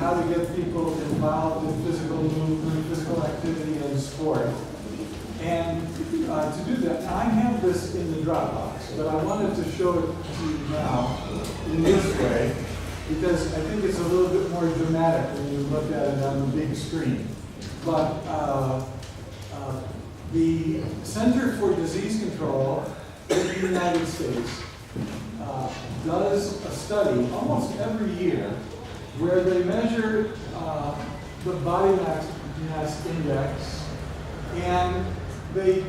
how to get people involved in physical movement, physical activity, and sport. And to do that, I have this in the Dropbox, but I wanted to show it to you now in this way, because I think it's a little bit more dramatic when you look at it on the big screen. But the Center for Disease Control in the United States does a study almost every year where they measure the body mass index, and they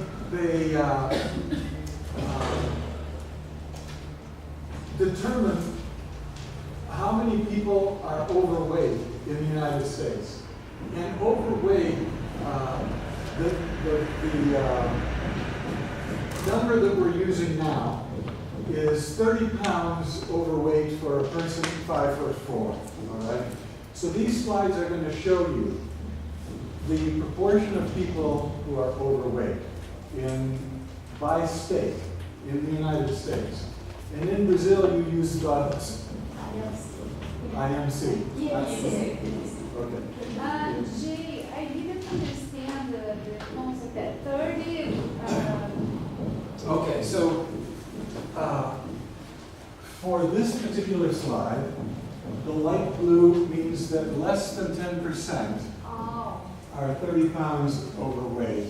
determine how many people are overweight in the United States. And overweight, the number that we're using now is 30 pounds overweight for a person 5'4", all right? So these slides are going to show you the proportion of people who are overweight by state in the United States. And in Brazil, you use the IMC. Yes. Okay. Jay, I didn't understand the concept at 30. Okay, so for this particular slide, the light blue means that less than 10% are 30 pounds overweight.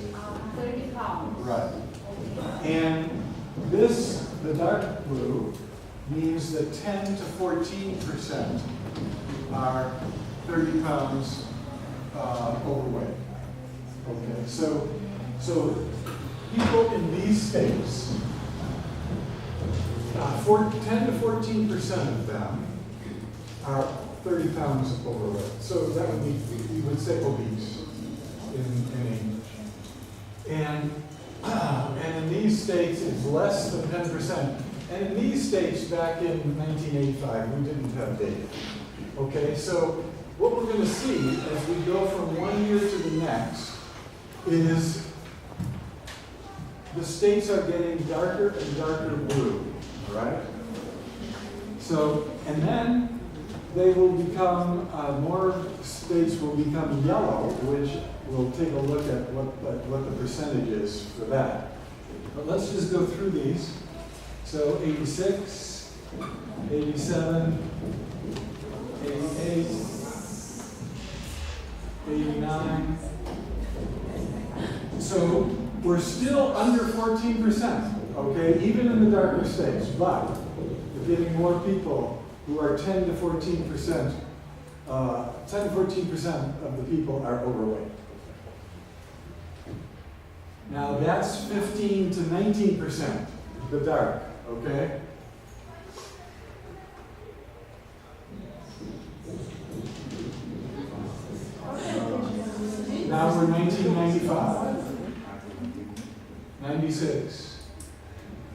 30 pounds. Right. Okay. And this, the dark blue, means that 10 to 14% are 30 pounds overweight. Okay, so people in these states, 10 to 14% of them are 30 pounds overweight. So that would be, you would say obese in English. And in these states, it's less than 10%. And in these states, back in 1985, we didn't have data. Okay, so what we're going to see as we go from one year to the next is the states are getting darker and darker blue, all right? So, and then they will become, more states will become yellow, which we'll take a look at what the percentage is for that. But let's just go through these. So 86, 87, 88, 89. So we're still under 14%, okay, even in the darker states, but we're getting more people who are 10 to 14%, 10 to 14% of the people are overweight. Now that's 15 to 19%, the dark, okay? Now we're 1995, 96,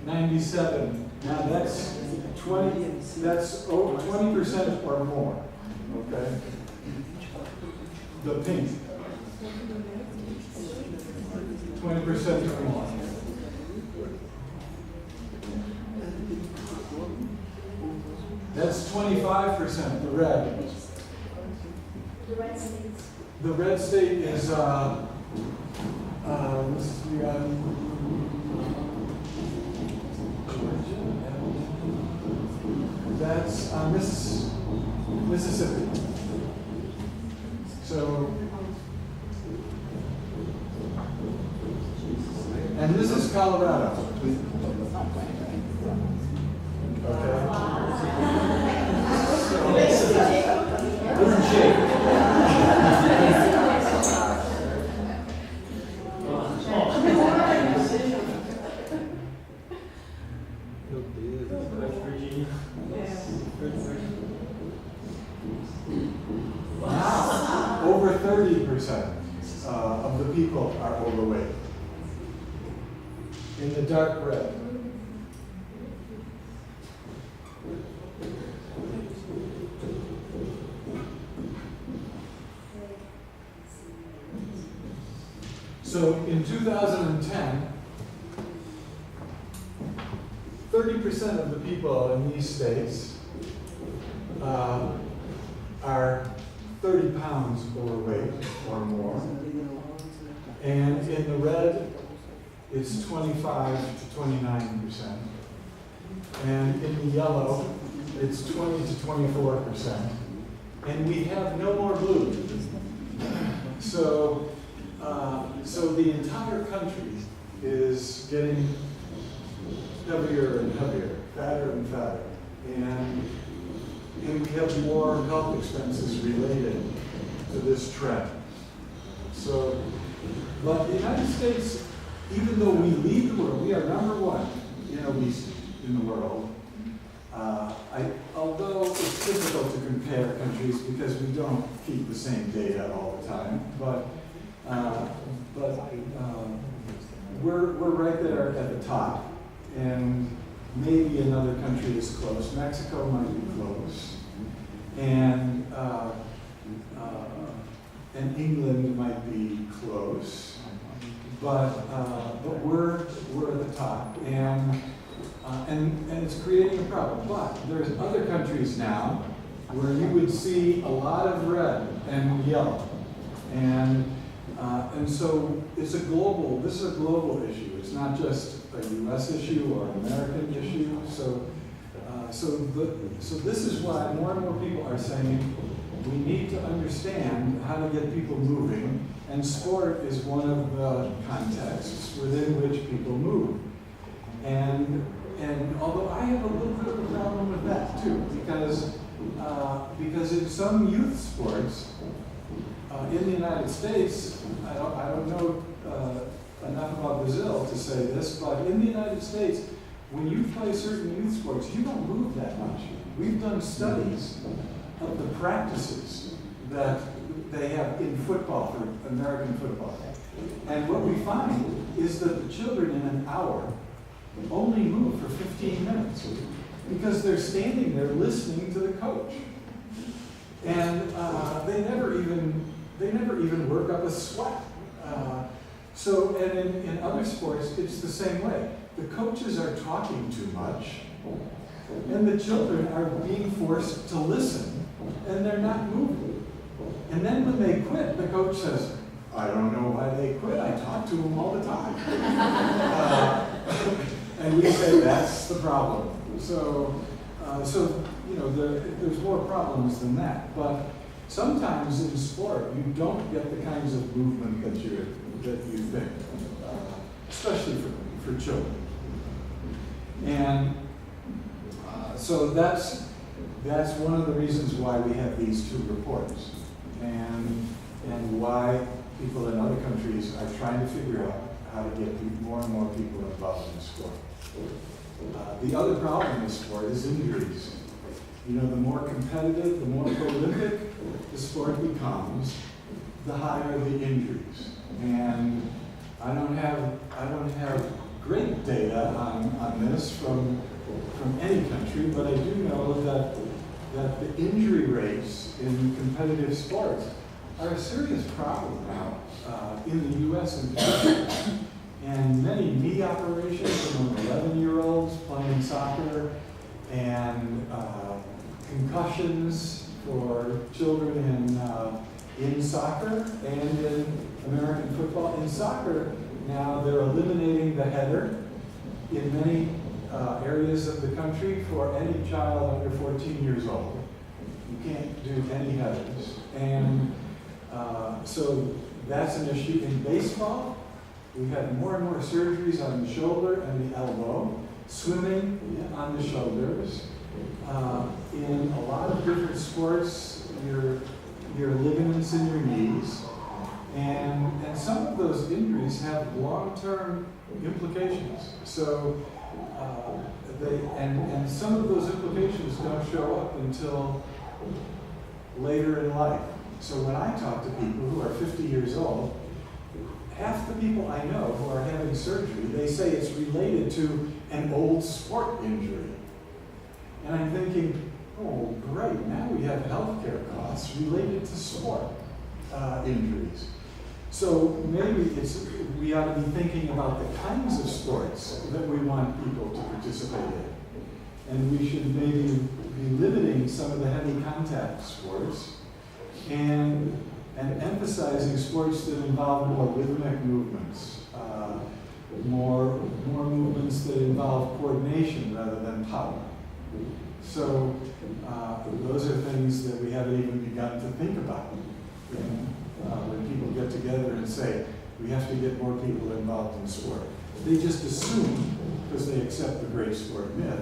97. Now that's 20% or more, okay? The pink, 20% or more. That's 25%, the red. The red states. The red state is, that's Mississippi. So, and this is Colorado. Okay. Where's Jake? Now, over 30% of the people are overweight. In the dark red. So in 2010, 30% of the people in these states are 30 pounds overweight or more. And in the red, it's 25 to 29%. And in the yellow, it's 20 to 24%. And we have no more blue. So the entire country is getting heavier and heavier, fatter and fatter. And we have more health expenses related to this trend. So, but the United States, even though we lead the world, we are number one in obesity in the world. Although it's difficult to compare countries because we don't keep the same data all the time, but we're right there at the top, and maybe another country is close. Mexico might be close, and England might be close, but we're at the top, and it's creating a problem. But there's other countries now where you would see a lot of red and yellow, and so this is a global issue. It's not just a U.S. issue or an American issue. So this is why more and more people are saying we need to understand how to get people moving, and sport is one of the contexts within which people move. And although I have a little bit of a problem with that too, because in some youth sports in the United States, I don't know enough about Brazil to say this, but in the United States, when you play certain youth sports, you don't move that much. We've done studies of the practices that they have in football, for American football. And what we find is that the children in an hour only move for 15 minutes because they're standing there listening to the coach. And they never even work up a sweat. And in other sports, it's the same way. The coaches are talking too much, and the children are being forced to listen, and they're not moving. And then when they quit, the coach says, I don't know why they quit. I talk to them all the time. And we say that's the problem. So there's more problems than that. But sometimes in sport, you don't get the kinds of movement that you think, especially for children. And so that's one of the reasons why we have these two reports, and why people in other countries are trying to figure out how to get more and more people involved in sport. The other problem in sport is injuries. You know, the more competitive, the more prolific the sport becomes, the higher the injuries. And I don't have great data on this from any country, but I do know that the injury rates in competitive sports are a serious problem now in the U.S. and Canada. And many knee operations among 11-year-olds playing soccer, and concussions for children in soccer and in American football. In soccer, now they're eliminating the header in many areas of the country for any child under 14 years old. You can't do any headers. And so that's an issue. In baseball, we've had more and more surgeries on the shoulder and the elbow, swimming on the shoulders. In a lot of different sports, your ligaments in your knees. And some of those injuries have long-term implications. So, and some of those implications don't show up until later in life. So when I talk to people who are 50 years old, half the people I know who are having surgery, they say it's related to an old sport injury. And I'm thinking, oh, great, now we have healthcare costs related to sport injuries. So maybe we ought to be thinking about the kinds of sports that we want people to participate in. And we should maybe be limiting some of the heavy contact sports and emphasizing sports that involve more rhythmic movements, more movements that involve coordination rather than power. So those are things that we haven't even begun to think about. When people get together and say, we have to get more people involved in sport. They just assume, because they accept the great sport myth,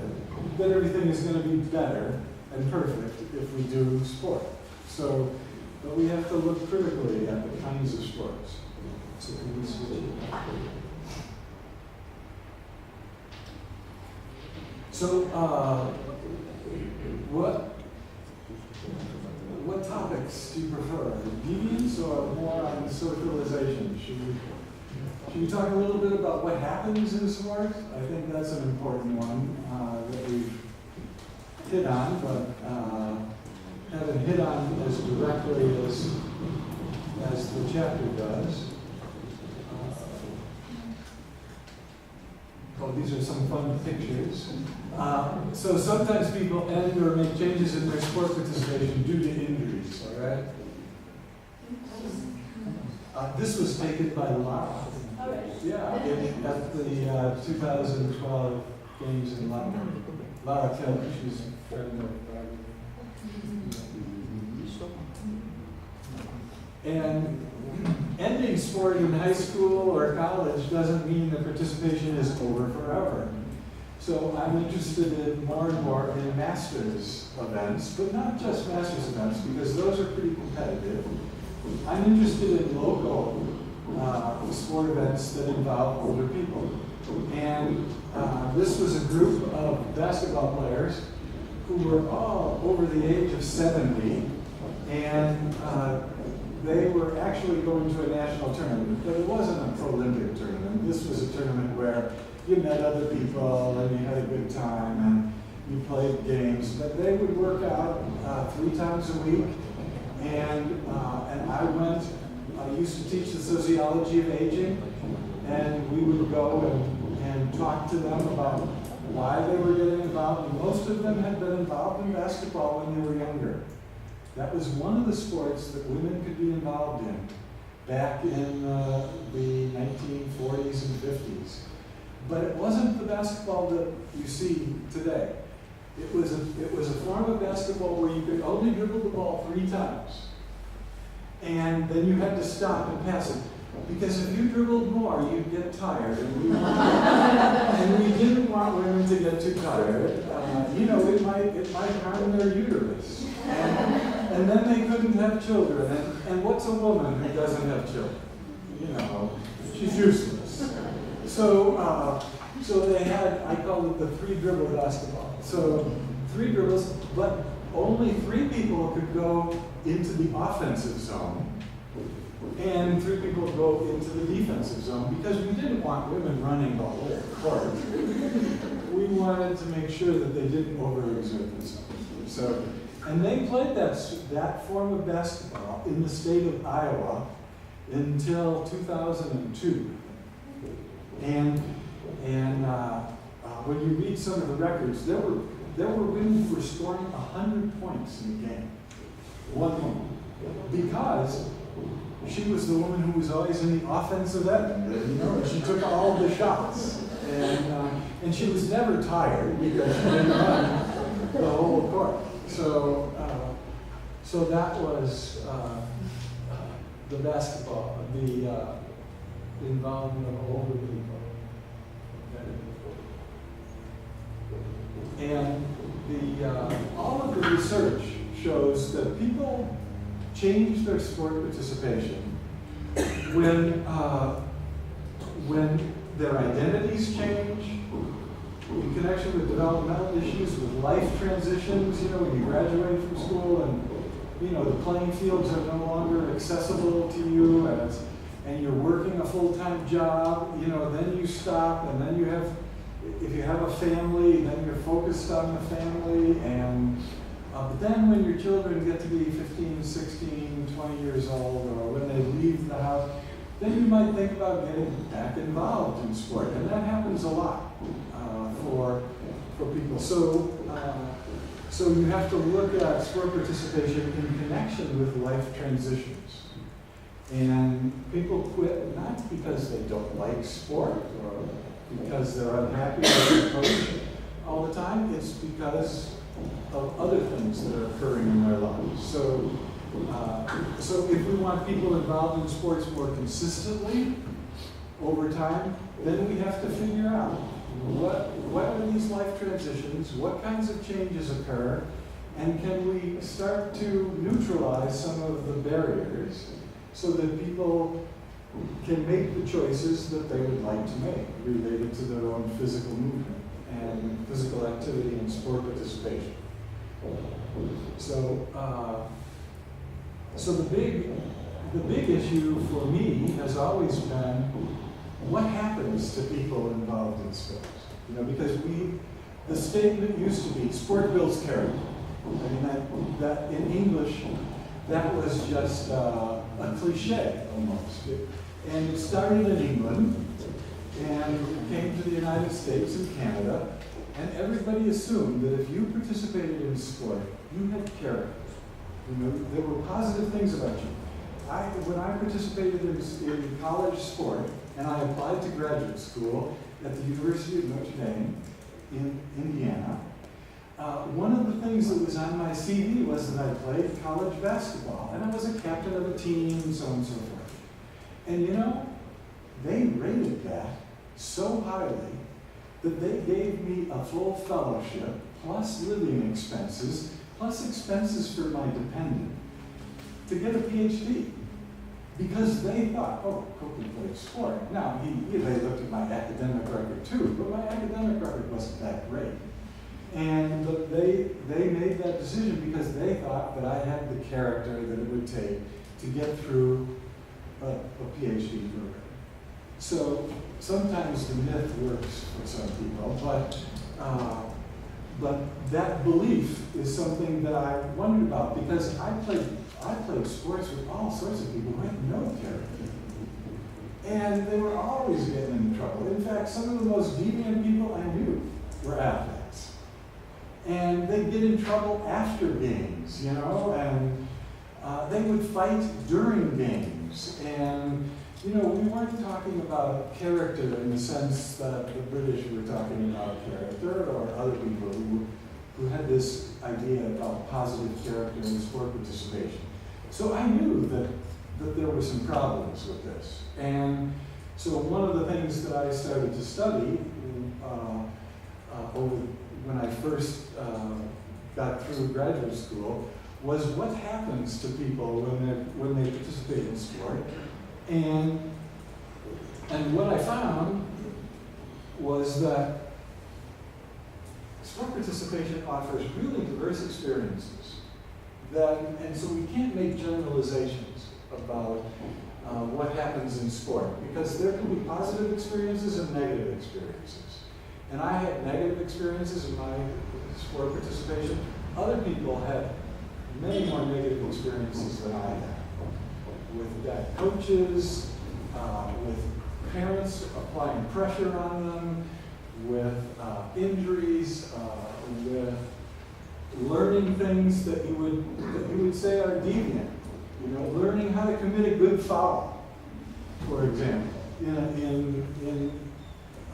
that everything is going to be better and perfect if we do sport. So, but we have to look critically at the kinds of sports. So can we switch it? So, what topics do you prefer? Deviance or more on socialization? Should we talk a little bit about what happens in sport? I think that's an important one that we've hit on, but haven't hit on as directly as the chapter does. These are some fun pictures. So sometimes people end or make changes in their sport participation due to injuries, all right? This was taken by Lara. Yeah, at the 2012 Games in London. Lara Keller, she's a friend of And ending sport in high school or college doesn't mean that participation is over forever. So I'm interested in more and more in masters events, but not just masters events, because those are pretty competitive. I'm interested in local sport events that involve older people. And this was a group of basketball players who were all over the age of 70, and they were actually going to a national tournament, but it wasn't a Prolympic tournament. This was a tournament where you met other people and you had a good time and you played games. But they would work out 3 times a week, and I went. I used to teach the sociology of aging, and we would go and talk to them about why they were getting involved. And most of them had been involved in basketball when they were younger. That was one of the sports that women could be involved in back in the 1940s and 50s. But it wasn't the basketball that you see today. It was a form of basketball where you could only dribble the ball 3 times. And then you had to stop and pass it. Because if you dribbled more, you'd get tired. And we didn't want women to get too tired. It might harm their uterus. And then they couldn't have children. And what's a woman who doesn't have children? She's useless. So they had, I call it the 3-dribble basketball. So 3 dribbles, but only 3 people could go into the offensive zone, and 3 people go into the defensive zone, because we didn't want women running the whole court. We wanted to make sure that they didn't overexert themselves. So, and they played that form of basketball in the state of Iowa until 2002. And when you read some of the records, there were women who were scoring 100 points in a game. One woman. Because she was the woman who was always in the offensive end. And she took all the shots. And she was never tired because she didn't run the whole court. So that was the basketball, the involvement of older people. And all of the research shows that people change their sport participation when their identities change, in connection with developmental issues, with life transitions, when you graduate from school and, the playing fields are no longer accessible to you, and you're working a full-time job, then you stop, and then if you have a family, then you're focused on the family, but then when your children get to be 15, 16, 20 years old, or when they leave the house, then you might think about getting back involved in sport. And that happens a lot for people. So you have to look at sport participation in connection with life transitions. And people quit not because they don't like sport or because they're unhappy with the coach all the time. It's because of other things that are occurring in their lives. So if we want people involved in sports more consistently over time, then we have to figure out what are these life transitions, what kinds of changes occur, and can we start to neutralize some of the barriers so that people can make the choices that they would like to make related to their own physical movement and physical activity and sport participation. So the big issue for me has always been what happens to people involved in sports. You know, because the statement used to be sport builds character. I mean that in English that was just a cliche almost. And it started in England and came to the United States and Canada, and everybody assumed that if you participated in sport, you had character. You know, there were positive things about you. When I participated in college sport, and I applied to graduate school at the University of Notre Dame in Indiana, one of the things that was on my CV was that I played college basketball, and I was a captain of a team, and so on and so forth. And you know, they rated that so highly that they gave me a full fellowship, plus living expenses, plus expenses for my dependent, to get a PhD. Because they thought, oh, Coakley played sport. Now, they looked at my academic record too, but my academic record wasn't that great. And they made that decision because they thought that I had the character that it would take to get through a PhD program. So sometimes the myth works for some people, but that belief is something that I wondered about because I played sports with all sorts of people who had no character. And they were always getting in trouble. In fact, some of the most deviant people I knew were athletes. And they'd get in trouble after games, you know, and they would fight during games. And, you know, we weren't talking about character in the sense that the British were talking about character or other people who had this idea about positive character in sport participation. So I knew that there were some problems with this. And so one of the things that I started to study when I first got through graduate school was what happens to people when they participate in sport. And what I found was that sport participation offers really diverse experiences. And so we can't make generalizations about what happens in sport because there can be positive experiences and negative experiences. And I had negative experiences in my sport participation. Other people had many more negative experiences than I had. With bad coaches, with parents applying pressure on them, with injuries, with learning things that you would say are deviant. You know, learning how to commit a good foul, for example, in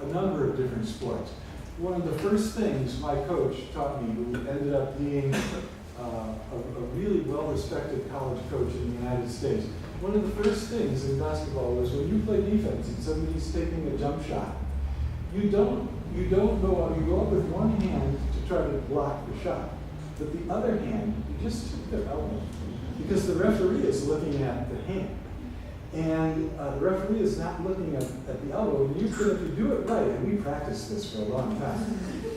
a number of different sports. One of the first things my coach taught me, who ended up being a really well-respected college coach in the United States, one of the first things in basketball was when you play defense and somebody's taking a jump shot, you don't go up, you go up with one hand to try to block the shot. But the other hand, you just took their elbow. Because the referee is looking at the hand. And the referee is not looking at the elbow. And if you do it right, and we practiced this for a long time,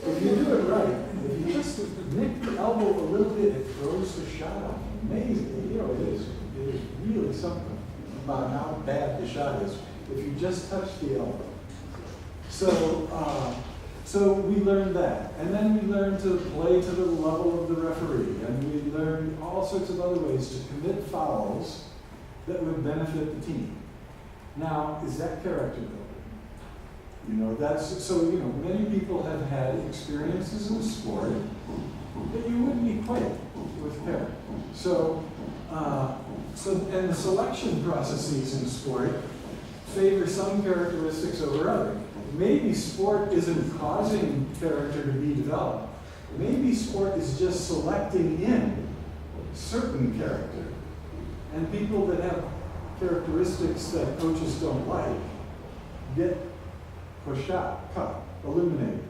if you do it right, if you just nick the elbow a little bit, it throws the shot off. Amazing. You know, it is really something about how bad the shot is if you just touch the elbow. So we learned that. And then we learned to play to the level of the referee. And we learned all sorts of other ways to commit fouls that would benefit the team. Now, is that character building? You know, many people have had experiences in sport that you wouldn't equate with character. So And the selection processes in sport favor some characteristics over others. Maybe sport isn't causing character to be developed. Maybe sport is just selecting in certain character. And people that have characteristics that coaches don't like get pushed out, cut, eliminated.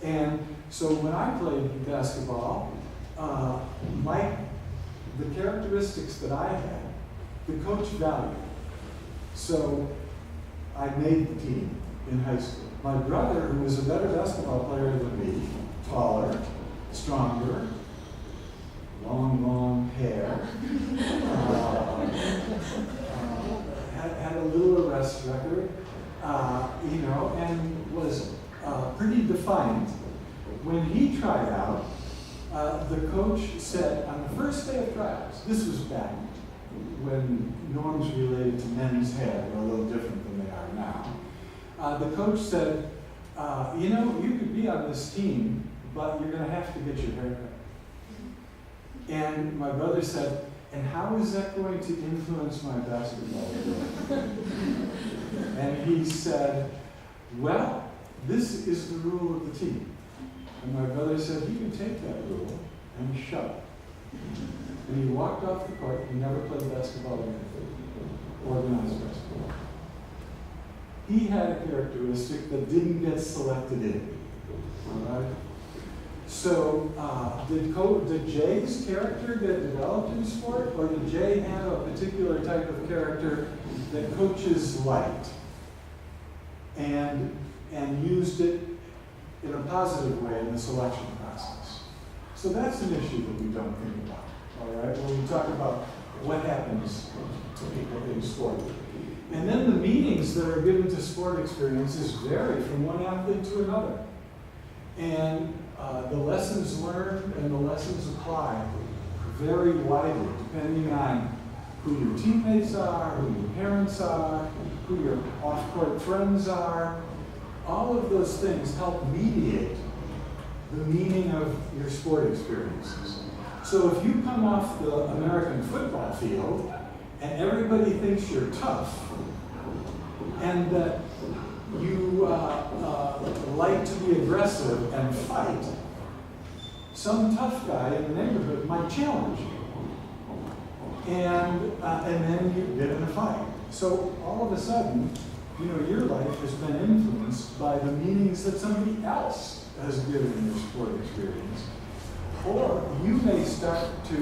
And so when I played basketball, the characteristics that I had, the coach valued. So I made the team in high school. My brother, who was a better basketball player than me, taller, stronger, long hair, had a little arrest record, and was pretty defiant. When he tried out, the coach said on the first day of tryouts, this was back when norms related to men's hair were a little different than they are now. The coach said, you could be on this team, but you're going to have to get your hair cut. And my brother said, and how is that going to influence my basketball game? And he said, well, this is the rule of the team. And my brother said, you can take that rule and shove it. And he walked off the court. He never played basketball again, organized basketball. He had a characteristic that didn't get selected in. All right? So did Jay's character get developed in sport, or did Jay have a particular type of character that coaches liked and used it in a positive way in the selection process? So that's an issue that we don't think about, all right, when we talk about what happens to people in sport. And then the meanings that are given to sport experiences vary from one athlete to another. And the lessons learned and the lessons applied vary widely depending on who your teammates are, who your parents are, who your off-court friends are. All of those things help mediate the meaning of your sport experiences. So if you come off the American football field and everybody thinks you're tough and that you like to be aggressive and fight, some tough guy in the neighborhood might challenge you. And then you get in a fight. So all of a sudden, your life has been influenced by the meanings that somebody else has given your sport experience. Or you may start to,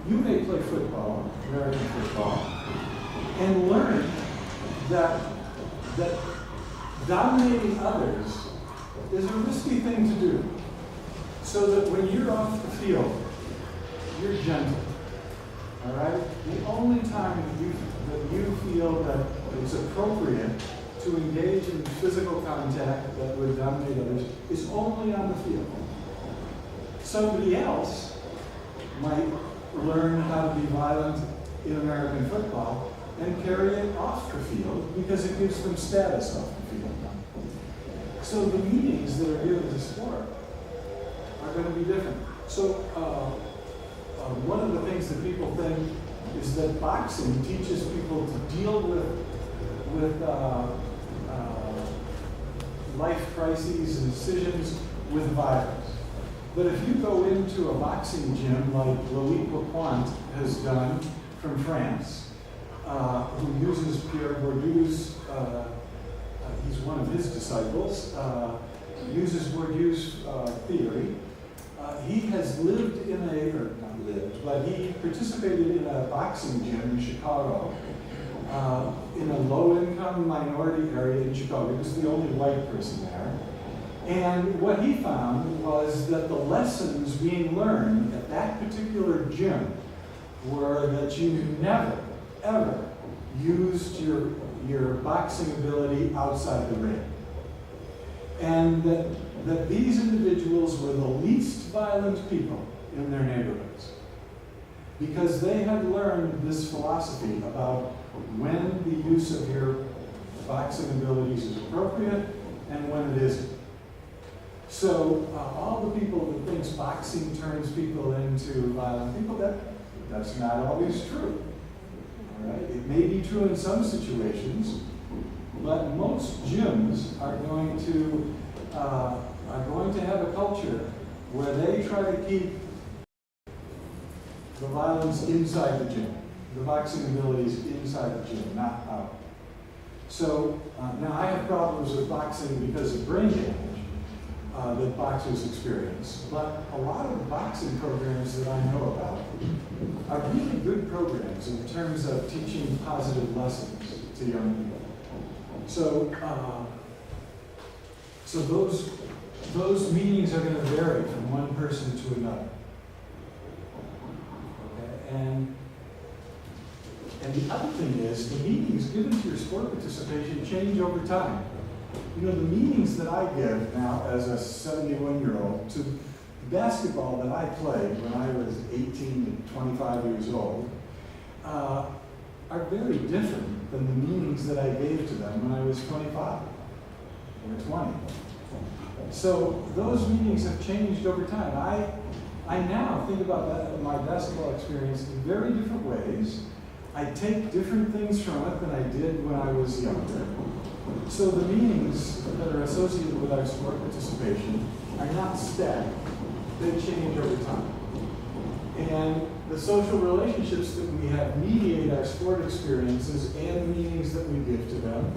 you may play football, American football, and learn that dominating others is a risky thing to do. So that when you're off the field, you're gentle. All right? The only time that you feel that it's appropriate to engage in physical contact that would dominate others is only on the field. Somebody else might learn how to be violent in American football and carry it off the field because it gives them status off the field. So the meanings that are given to sport are going to be different. So one of the things that people think is that boxing teaches people to deal with life crises and decisions with violence. But if you go into a boxing gym like Loïc Lepointe has done from France, who uses Pierre Bourdieu's, he's one of his disciples, uses Bourdieu's theory. He has lived in not lived, but he participated in a boxing gym in Chicago, in a low-income minority area in Chicago. He was the only white person there. And what he found was that the lessons being learned at that particular gym were that you never, ever used your boxing ability outside the ring. And that these individuals were the least violent people in their neighborhoods because they had learned this philosophy about when the use of your boxing abilities is appropriate and when it isn't. So all the people that thinks boxing turns people into violent people, That's not always true. All right? It may be true in some situations, but most gyms are going to have a culture where they try to keep the violence inside the gym, the boxing abilities inside the gym, not out. So now I have problems with boxing because of brain damage that boxers experience, but a lot of the boxing programs that I know about are really good programs in terms of teaching positive lessons to young people. So, so those meanings are going to vary from one person to another. Okay? And the other thing is, the meanings given to your sport participation change over time. You know, the meanings that I give now as a 71-year-old to basketball that I played when I was 18 to 25 years old are very different than the meanings that I gave to them when I was 25 or 20. So those meanings have changed over time. I now think about my basketball experience in very different ways. I take different things from it than I did when I was younger. So the meanings that are associated with our sport participation are not static. They change over time. And the social relationships that we have mediate our sport experiences and the meanings that we give to them.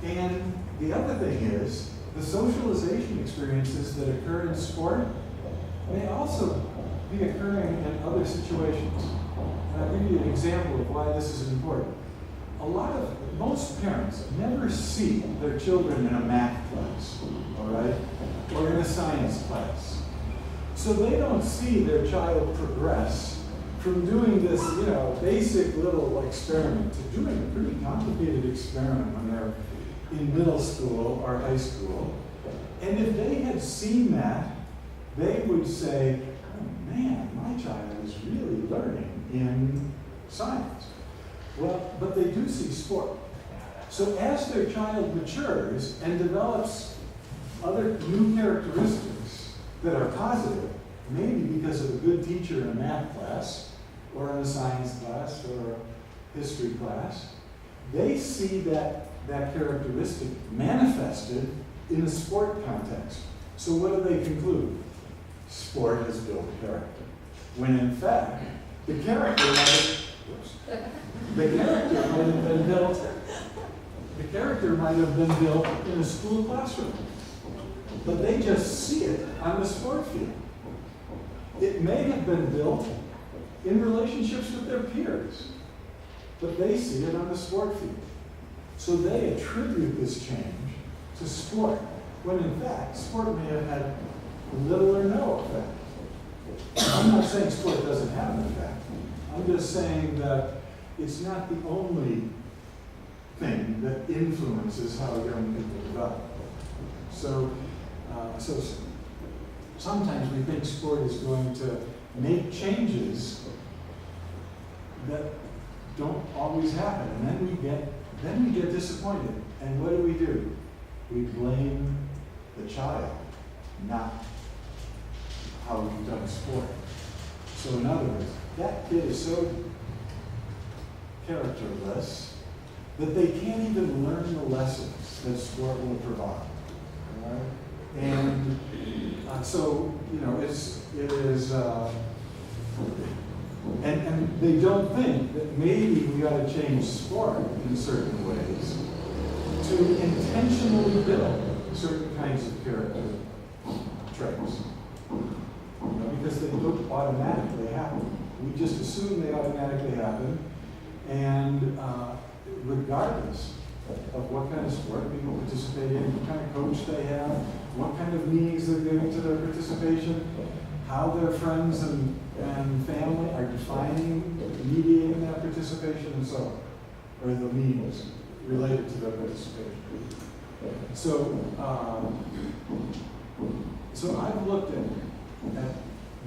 And the other thing is, the socialization experiences that occur in sport may also be occurring in other situations. And I'll give you an example of why this is important. Most parents never see their children in a math class, all right, or in a science class. So they don't see their child progress from doing this, basic little experiment to doing a pretty complicated experiment when they're in middle school or high school. And if they had seen that, they would say, oh man, my child is really learning in science. Well, but they do see sport. So as their child matures and develops other new characteristics that are positive, maybe because of a good teacher in a math class, or in a science class, or a history class, they see that characteristic manifested in a sport context. So what do they conclude? Sport has built character. When in fact, the character might have been built in a school classroom. But they just see it on the sport field. It may have been built in relationships with their peers, but they see it on the sport field. So they attribute this change to sport, when in fact, sport may have had little or no effect. I'm not saying sport doesn't have an effect. I'm just saying that it's not the only thing that influences how young people develop. So sometimes we think sport is going to make changes that don't always happen, and then we get disappointed. And what do? We blame the child, not how we've done sport. So in other words, that kid is so characterless that they can't even learn the lessons that sport will provide. All right? And so, it is, and they don't think that maybe we ought to change sport in certain ways to intentionally build certain kinds of character traits. Because they don't automatically happen. We just assume they automatically happen, and regardless of what kind of sport people participate in, what kind of coach they have, what kind of meanings they're giving to their participation, how their friends and family are defining, mediating that participation, and so on, or the meanings related to their participation. So I've looked at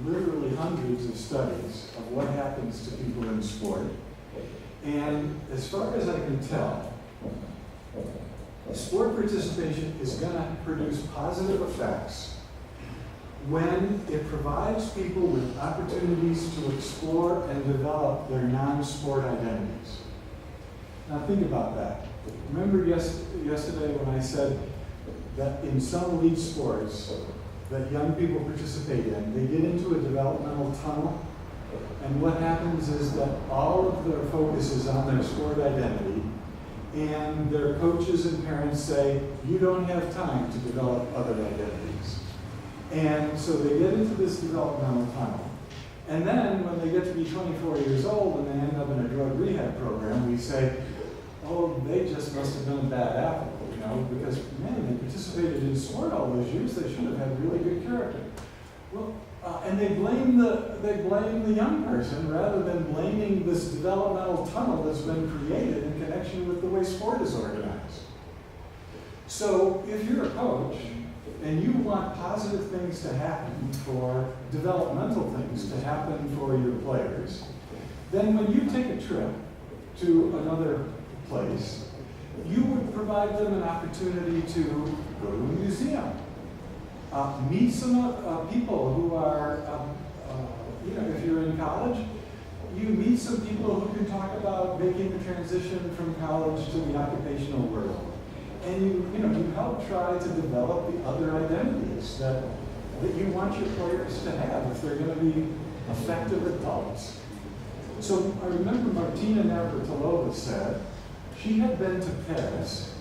literally hundreds of studies of what happens to people in sport, and as far as I can tell, sport participation is going to produce positive effects when it provides people with opportunities to explore and develop their non-sport identities. Now think about that. Remember yesterday when I said that in some elite sports that young people participate in, they get into a developmental tunnel, and what happens is that all of their focus is on their sport identity, and their coaches and parents say, you don't have time to develop other identities. And so they get into this developmental tunnel. And then when they get to be 24 years old and they end up in a drug rehab program, we say, oh, they just must have been a bad apple, you know, because, man, they participated in sport all those years, they should have had really good character. Well, and they blame the young person rather than blaming this developmental tunnel that's been created in connection with the way sport is organized. So if you're a coach and you want positive things to happen for developmental things to happen for your players, then when you take a trip to another place, you would provide them an opportunity to go to a museum. Meet some people who are, if you're in college, you meet some people who can talk about making the transition from college to the occupational world. And you help try to develop the other identities that you want your players to have if they're going to be effective adults. So I remember Martina Navratilova said she had been to Paris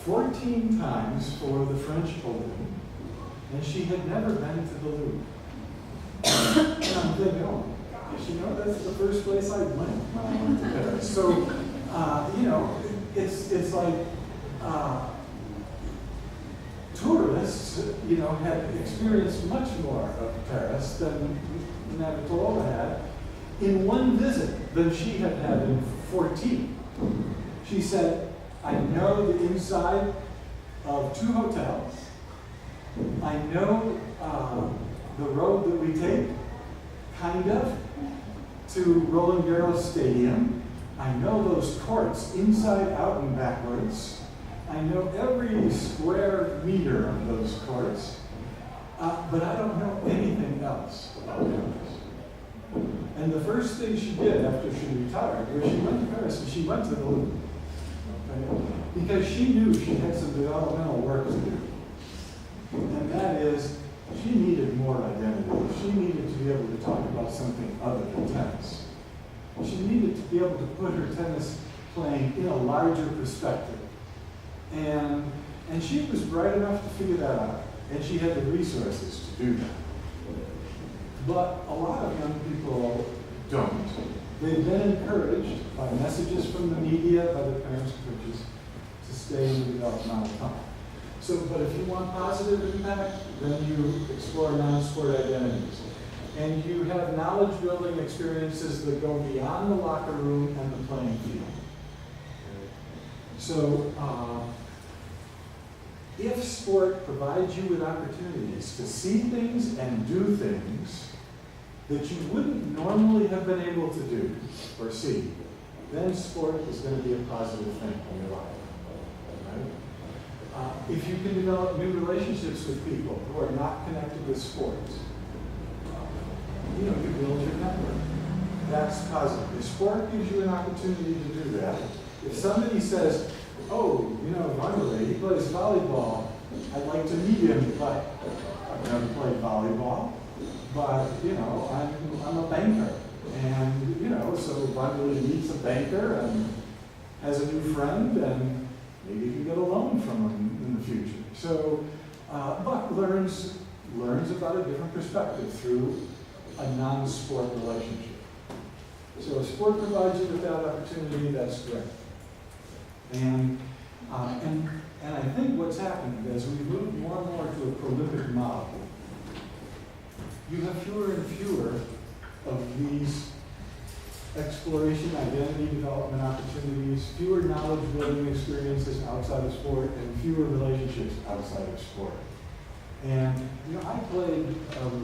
14 times for the French Open, and she had never been to the Louvre. And I'm thinking, oh, gosh, that's the first place I went when I went to Paris. So, it's like tourists, had experienced much more of Paris than Navratilova had in one visit than she had had in 14. She said, I know the inside of 2 hotels. I know the road that we take, kind of, to Roland Garros Stadium. I know those courts inside out and backwards. I know every square meter of those courts, but I don't know anything else about tennis. And the first thing she did after she retired was she went to Paris and she went to the Louvre. Okay? Because she knew she had some developmental work to do. And that is, she needed more identity. She needed to be able to talk about something other than tennis. She needed to be able to put her tennis playing in a larger perspective. And she was bright enough to figure that out. And she had the resources to do that. But a lot of young people don't. They've been encouraged by messages from the media, by their parents and coaches, to stay in the developmental tunnel. So, but if you want positive impact, then you explore non-sport identities. And you have knowledge-building experiences that go beyond the locker room and the playing field. So, if sport provides you with opportunities to see things and do things that you wouldn't normally have been able to do or see, then sport is going to be a positive thing in your life. Right? If you can develop new relationships with people who are not connected with sports, you build your network. That's positive. If sport gives you an opportunity to do that, if somebody says, oh, Donnelly, he plays volleyball, I'd like to meet him, but I've never played volleyball, but, I'm a banker. And, so Donnelly meets a banker and has a new friend, and maybe you can get a loan from him in the future. So, but learns about a different perspective through a non-sport relationship. So if sport provides you with that opportunity, that's great. And I think what's happened as we move more and more to a prolific model, you have fewer and fewer of these exploration, identity development opportunities, fewer knowledge-building experiences outside of sport, and fewer relationships outside of sport. And, I played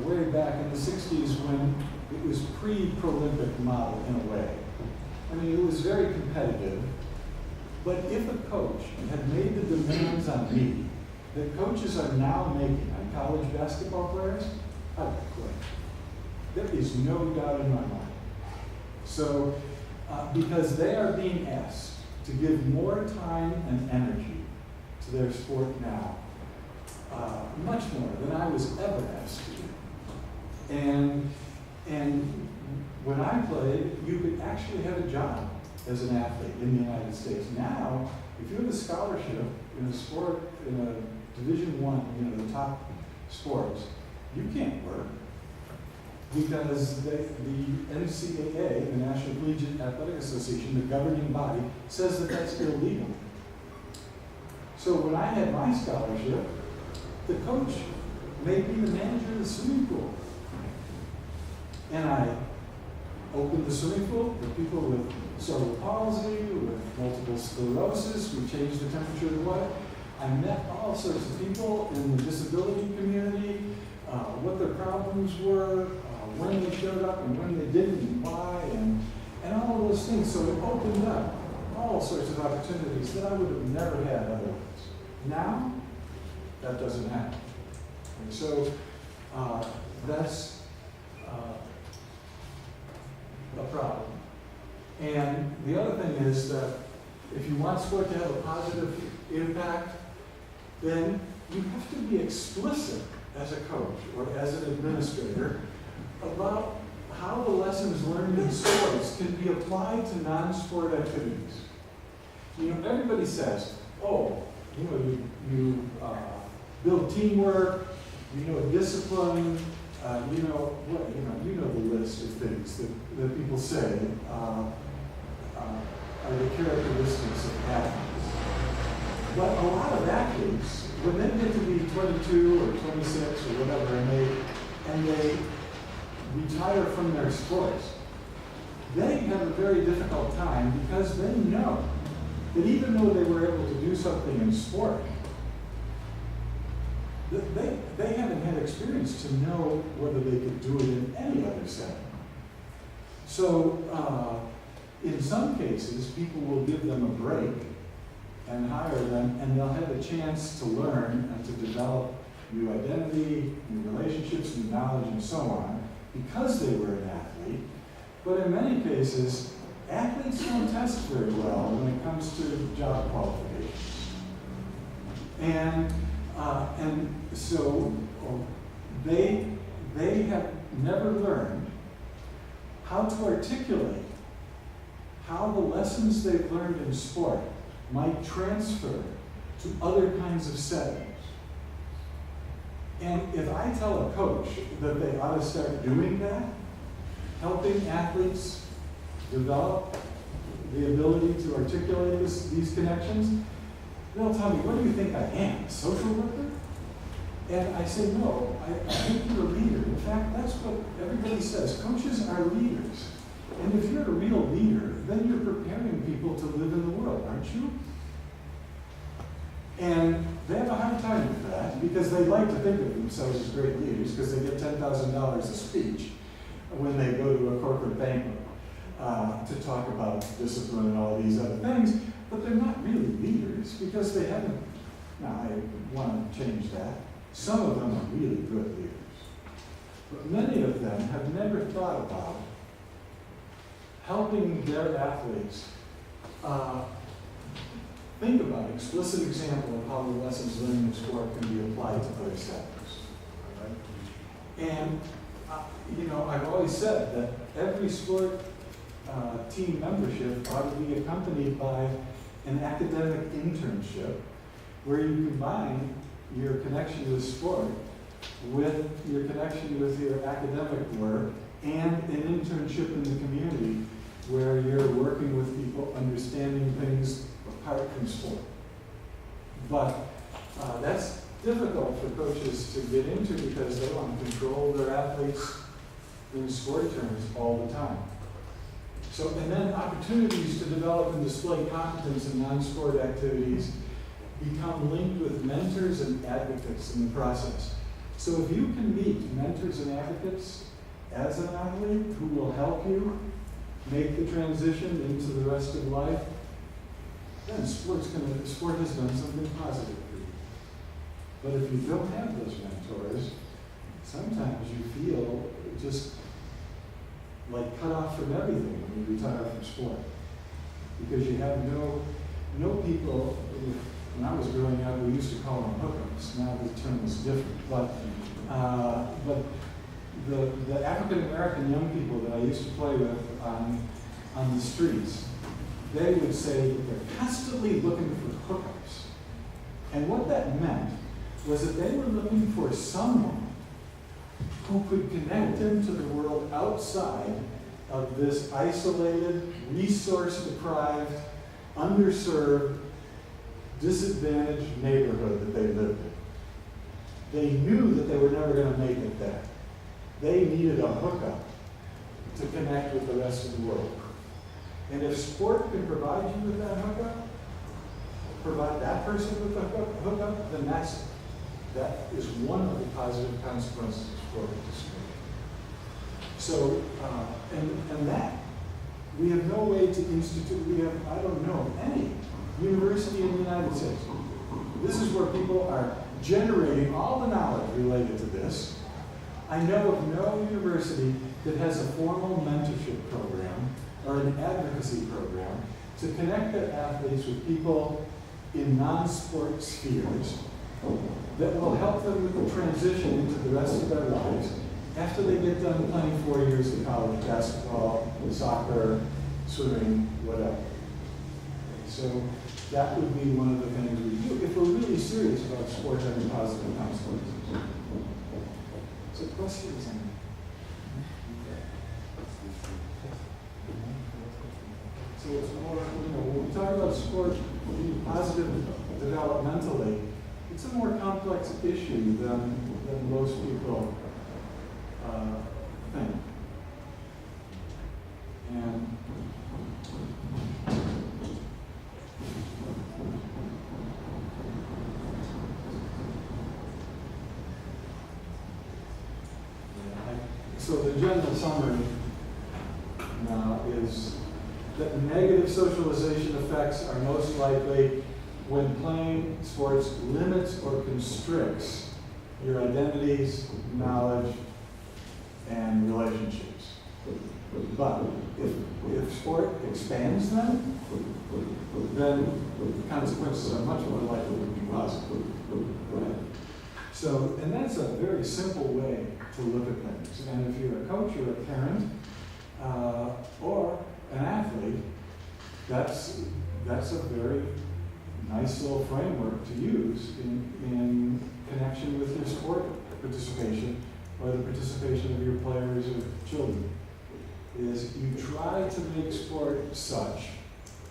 way back in the 60s when it was pre-Prolympic model in a way. I mean, it was very competitive. But if a coach had made the demands on me that coaches are now making on college basketball players, how did I quit? There is no doubt in my mind. So, because they are being asked to give more time and energy to their sport now, much more than I was ever asked to do. And when I played, you could actually have a job as an athlete in the United States. Now, if you have a scholarship in a sport, in a Division I, the top sports, you can't work because the NCAA, the National Collegiate Athletic Association, the governing body, says that that's illegal. So when I had my scholarship, the coach made me the manager of the swimming pool. And I opened the swimming pool for people with cerebral palsy, with multiple sclerosis. We changed the temperature of the water. I met all sorts of people in the disability community, what their problems were, when they showed up and when they didn't and why, and all of those things. So it opened up all sorts of opportunities that I would have never had otherwise. Now, that doesn't happen. And so that's a problem. And the other thing is that if you want sport to have a positive impact, then you have to be explicit as a coach or as an administrator about how the lessons learned in sports can be applied to non-sport activities. Everybody says, oh, you build teamwork, discipline, you know the list of things that people say are the characteristics of athletes. But a lot of athletes, when they get to be 22 or 26 or whatever, and they retire from their sports, they have a very difficult time because they know that even though they were able to do something in sport, they haven't had experience to know whether they could do it in any other setting. So in some cases, people will give them a break and hire them, and they'll have a chance to learn and to develop new identity, new relationships, new knowledge, and so on, because they were an athlete. But in many cases, athletes don't test very well when it comes to job qualifications. And so they have never learned how to articulate how the lessons they've learned in sport might transfer to other kinds of settings. And if I tell a coach that they ought to start doing that, helping athletes develop the ability to articulate these connections, they'll tell me, what do you think I am, a social worker? And I say, no, I think you're a leader. In fact, that's what everybody says. Coaches are leaders. And if you're a real leader, then you're preparing people to live in the world, aren't you? And they have a hard time with that because they like to think of themselves as great leaders because they get $10,000 a speech when they go to a corporate banquet to talk about discipline and all these other things, but they're not really leaders because they haven't. Now, I want to change that. Some of them are really good leaders, but many of them have never thought about helping their athletes think about an explicit example of how the lessons learned in sport can be applied to other settings. Right? And, I've always said that every sport team membership ought to be accompanied by an academic internship where you combine your connection with sport with your connection with your academic work and an internship in the community where you're working with people understanding things apart from sport. But that's difficult for coaches to get into because they want to control their athletes in sport terms all the time. So, and then opportunities to develop and display competence in non-sport activities become linked with mentors and advocates in the process. So if you can meet mentors and advocates as an athlete who will help you make the transition into the rest of life, then sport has done something positive for you. But if you don't have those mentors, sometimes you feel just like cut off from everything when you retire from sport. Because you have no people, when I was growing up, we used to call them hookups. Now the term is different. But the African-American young people that I used to play with on the streets, they would say they're constantly looking for hookups. And what that meant was that they were looking for someone who could connect them to the world outside of this isolated, resource-deprived, underserved, disadvantaged neighborhood that they lived in. They knew that they were never going to make it there. They needed a hookup to connect with the rest of the world. And if sport can provide you with that hookup, provide that person with the hookup, then that is one of the positive consequences of sport participation. So, and that, we have no way to institute, I don't know any university in the United States. This is where people are generating all the knowledge related to this. I know of no university that has a formal mentorship program or an advocacy program to connect their athletes with people in non-sport spheres that will help them with the transition into the rest of their lives after they get done playing 4 years of college basketball, soccer, swimming, whatever. So that would be one of the things we do if we're really serious about sport having positive consequences. So questions on that? So it's more, when we talk about sport being positive developmentally, it's a more complex issue than most people think. And so the general summary now is that negative socialization effects are most likely when playing sports limits or constricts your identities, knowledge, and relationships. But if sport expands them, then the consequences are much more likely to be positive. Right? So, and that's a very simple way to look at things. And if you're a coach or a parent or an athlete, that's a very nice little framework to use in connection with your sport participation or the participation of your players or children. Is you try to make sport such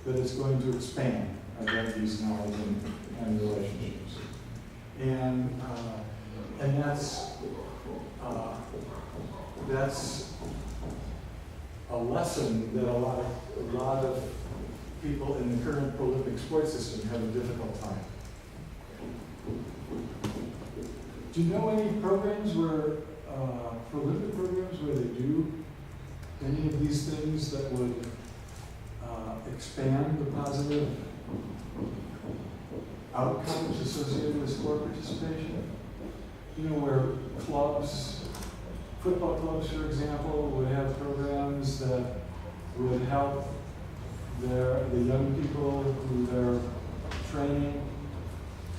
that it's going to expand identities, knowledge, and relationships. And that's a lesson that a lot of people in the current Prolympic sports system have a difficult time. Do you know any programs where, Prolympic programs where they do any of these things that would expand the positive outcomes associated with sport participation? You know, where clubs, football clubs, for example, would have programs that would help the young people who they're training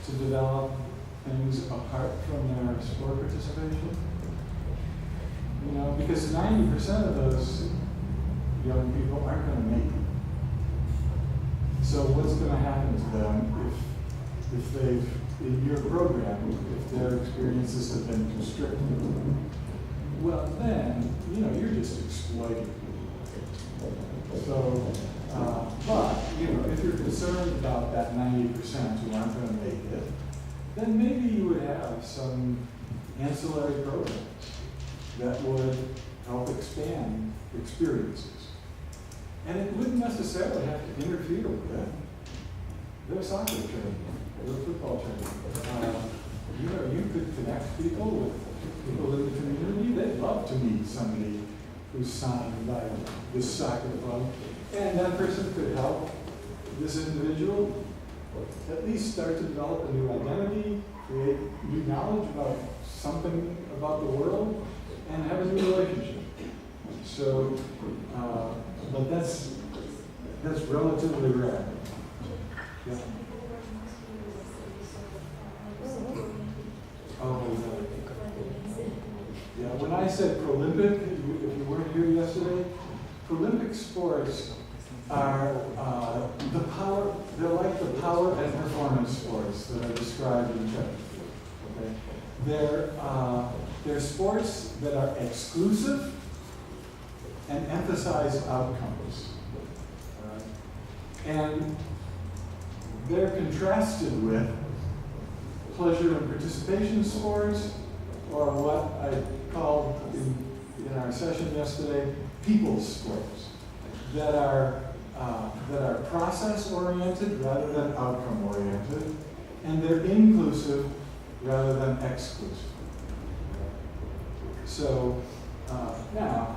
to develop things apart from their sport participation. You know, because 90% of those young people aren't going to make it. So what's going to happen to them if they've, in your program, if their experiences have been constricted? Well, then, you know, you're just exploiting. So, but, you know, if you're concerned about that 90% who aren't going to make it, then maybe you would have some ancillary programs that would help expand experiences. And it wouldn't necessarily have to interfere with their soccer training, their football training. You know, you could connect people with people in the community. They'd love to meet somebody who's signed by this soccer club. And that person could help this individual at least start to develop a new identity, create new knowledge about something about the world, and have a new relationship. So, but that's relatively rare. Yeah. Oh, yeah. When I said Prolympic, if you weren't here yesterday, Prolympic sports are the power. They're like the power and performance sports that are described in chapter 3. Okay, they're sports that are exclusive and emphasize outcomes. And they're contrasted with pleasure and participation sports, or what I called in our session yesterday, people's sports, that are process-oriented rather than outcome-oriented, and they're inclusive rather than exclusive. So now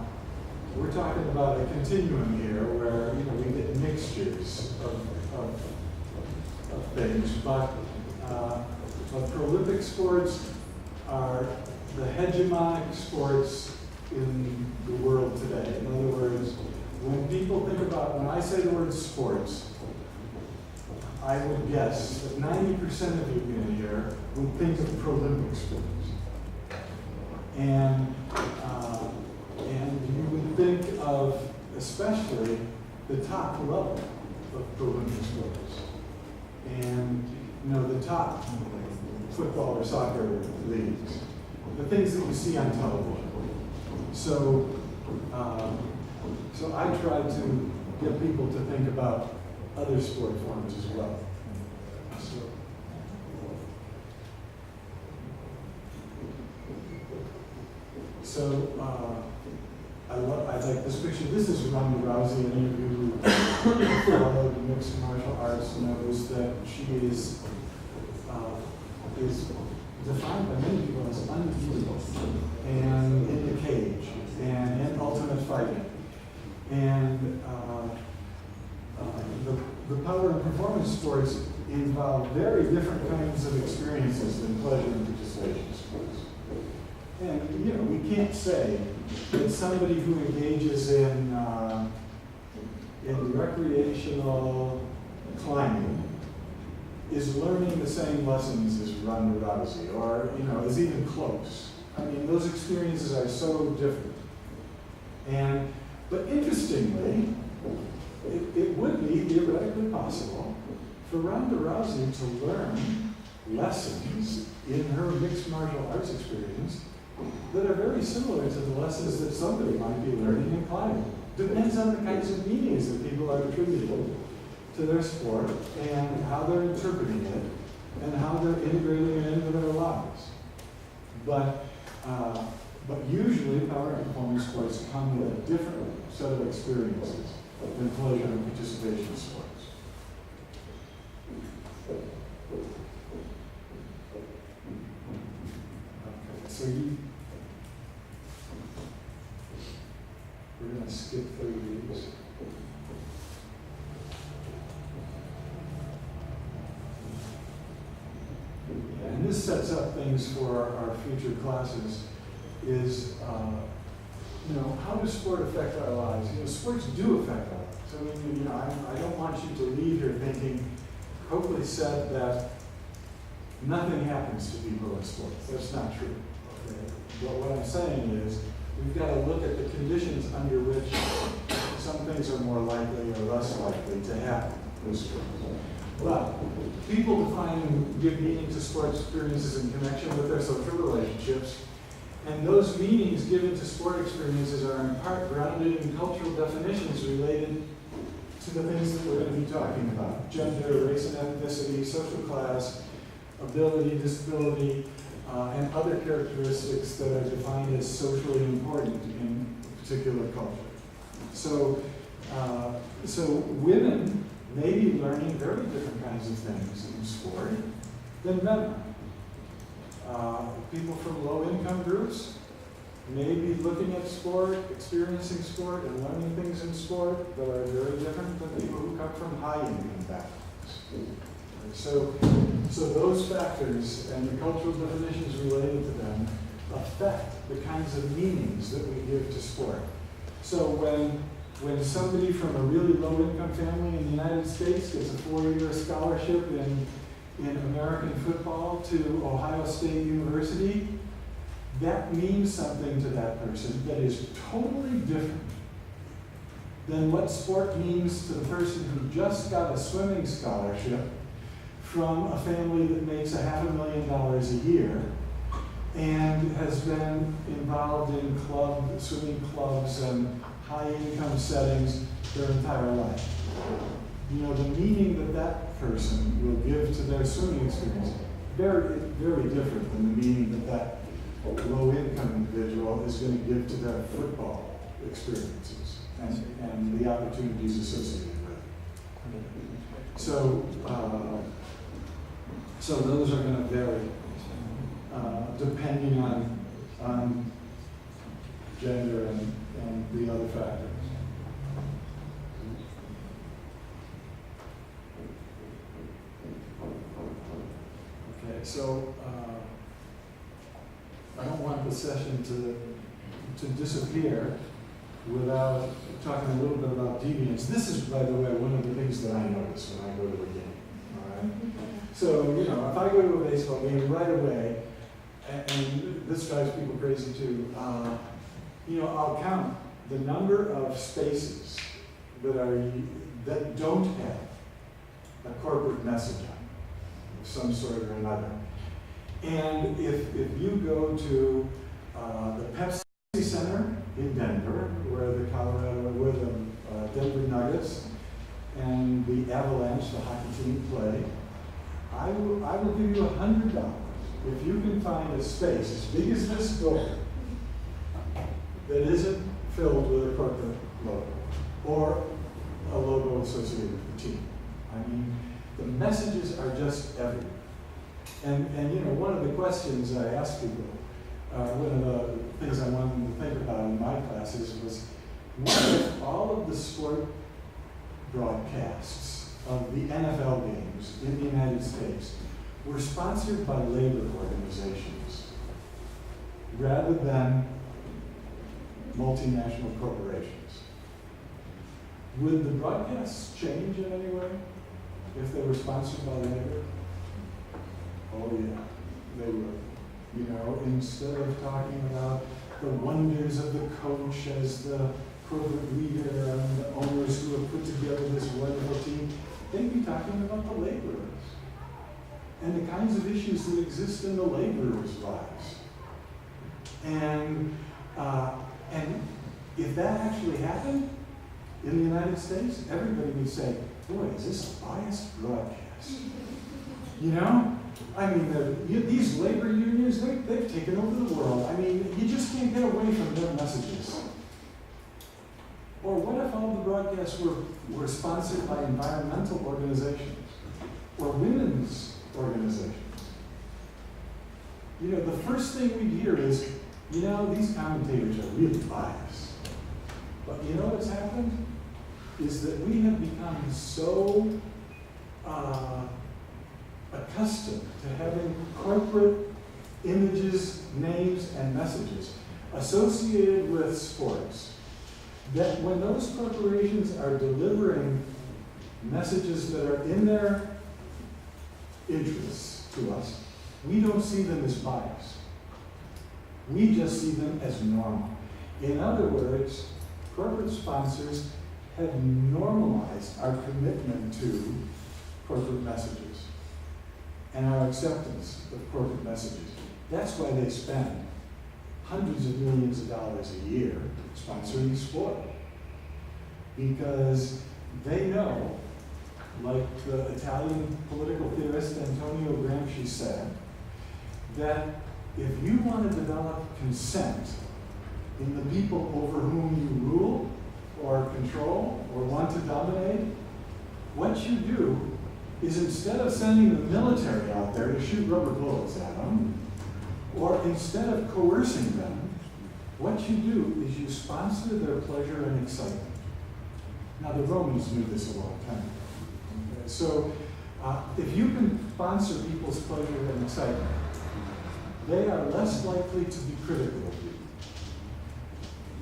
we're talking about a continuum here where we get mixtures of things, but Prolympic sports are the hegemonic sports in the world today. In other words, when I say the word sports, I would guess that 90% of you in here would think of Prolympic sports. And you would think of especially the top level of Prolympic sports. And the top football or soccer leagues, the things that you see on television. So I try to get people to think about other sport forms as well. I like this picture. This is Ronda Rousey. Any of you who follow mixed martial arts knows that she is defined by many people as unbeatable, and in the cage, and in ultimate fighting. And the power and performance sports involve very different kinds of experiences than pleasure and participation sports. And we can't say that somebody who engages in recreational climbing is learning the same lessons as Ronda Rousey, or is even close. I mean, those experiences are so different. But interestingly, it would be theoretically possible for Ronda Rousey to learn lessons in her mixed martial arts experience that are very similar to the lessons that somebody might be learning in climbing. Depends on the kinds of meanings that people are attributing to their sport and how they're interpreting it and how they're integrating it into their lives. But usually power and performance sports come with a different set of experiences than pleasure and participation sports. Okay, so we're going to skip through these. And this sets up things for our future classes, is, how does sport affect our lives? Sports do affect our lives. I don't want you to leave here thinking, Coakley said that nothing happens to people in sports. That's not true. Okay? But what I'm saying is, we've got to look at the conditions under which some things are more likely or less likely to happen in sports. But people define and give meaning to sports experiences in connection with their social relationships, and those meanings given to sport experiences are in part grounded in cultural definitions related to the things that we're going to be talking about: gender, race and ethnicity, social class, ability, disability, and other characteristics that are defined as socially important in a particular culture. So women may be learning very different kinds of things in sport than men are. People from low-income groups may be looking at sport, experiencing sport, and learning things in sport that are very different than people who come from high-income backgrounds. So those factors and the cultural definitions related to them affect the kinds of meanings that we give to sport. So when somebody from a really low-income family in the United States gets a 4-year scholarship in American football to Ohio State University, that means something to that person that is totally different than what sport means to the person who just got a swimming scholarship from a family that makes $500,000 a year and has been involved in swimming clubs and high-income settings their entire life. You know, the meaning that person will give to their swimming experience, very, very different than the meaning that low-income individual is going to give to their football experiences and the opportunities associated with it. So those are going to vary depending on gender and the other factors. Okay, so I don't want the session to disappear without talking a little bit about deviance. This is, by the way, one of the things that I notice when I go to a game. All right. So if I go to a baseball game right away, and this drives people crazy too. I'll count the number of spaces that don't have a corporate message on it of some sort or another. And if you go to the Pepsi Center in Denver, where the Denver Nuggets and the Avalanche, the hockey team, play, I will give you $100 if you can find a space as big as this door that isn't filled with a corporate logo or a logo associated with the team. I mean, the messages are just everywhere. And one of the questions I asked people, one of the things I wanted them to think about in my classes was, what if all of the sport broadcasts of the NFL games in the United States were sponsored by labor organizations rather than multinational corporations? Would the broadcasts change in any way if they were sponsored by labor? Oh yeah, they would. Instead of talking about the wonders of the coach as the corporate leader and the owners who have put together this wonderful team, they'd be talking about the laborers and the kinds of issues that exist in the laborers' lives. And if that actually happened in the United States, everybody would say, boy, is this a biased broadcast? I mean, these labor unions, they've taken over the world. I mean, you just can't get away from their messages. Or what if all the broadcasts were sponsored by environmental organizations or women's organizations? The first thing we'd hear is, these commentators are really biased. But what's happened is that we have become so accustomed to having corporate images, names, and messages associated with sports that when those corporations are delivering messages that are in their interests to us, we don't see them as biased. We just see them as normal. In other words, corporate sponsors have normalized our commitment to corporate messages and our acceptance of corporate messages. That's why they spend hundreds of millions of dollars a year sponsoring sport. Because they know, like the Italian political theorist Antonio Gramsci said, that if you want to develop consent in the people over whom you rule or control or want to dominate, what you do is instead of sending the military out there to shoot rubber bullets at them, or instead of coercing them, what you do is you sponsor their pleasure and excitement. Now, the Romans knew this a long time ago. Okay? So If you can sponsor people's pleasure and excitement, they are less likely to be critical of you.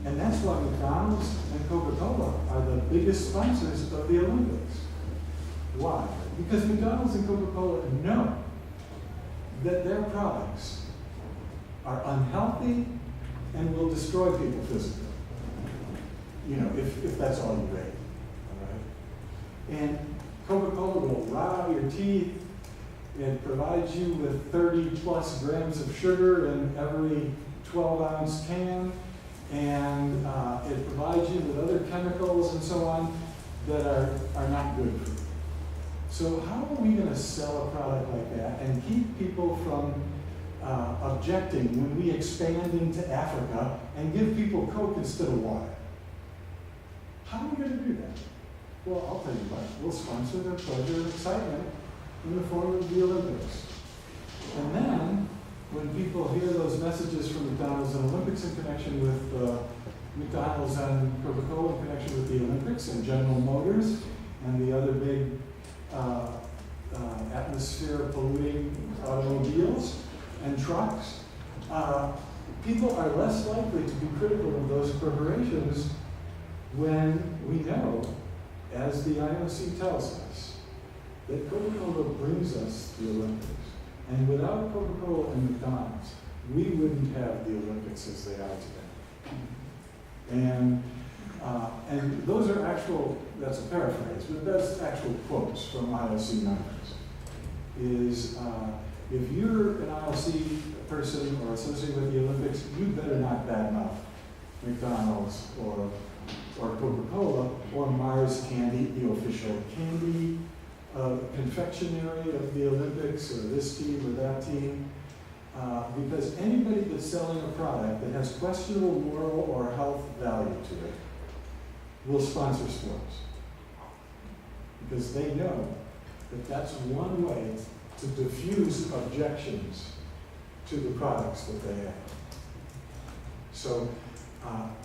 And that's why McDonald's and Coca-Cola are the biggest sponsors of the Olympics. Why? Because McDonald's and Coca-Cola know that their products are unhealthy and will destroy people physically. You know, if that's all you rate, all right? And Coca-Cola will rot your teeth. It provides you with 30 plus grams of sugar in every 12-ounce can. And it provides you with other chemicals and so on that are not good for you. So how are we going to sell a product like that and keep people from objecting when we expand into Africa and give people Coke instead of water? How are we going to do that? Well, I'll tell you what, we'll sponsor their pleasure and excitement in the form of the Olympics. And then, when people hear those messages from McDonald's and Olympics in connection with McDonald's and Coca-Cola in connection with the Olympics and General Motors and the other big atmosphere polluting automobiles and trucks, people are less likely to be critical of those corporations when we know, as the IOC tells us, that Coca-Cola brings us the Olympics. And without Coca-Cola and McDonald's, we wouldn't have the Olympics as they are today. And those are actual, that's a paraphrase, but that's actual quotes from IOC members. Is if you're an IOC person or associated with the Olympics, you better not badmouth McDonald's or Coca-Cola or Mars Candy, the official candy confectionery of the Olympics, or this team or that team, because anybody that's selling a product that has questionable moral or health value to it will sponsor sports. Because they know that that's one way to diffuse objections to the products that they have. So,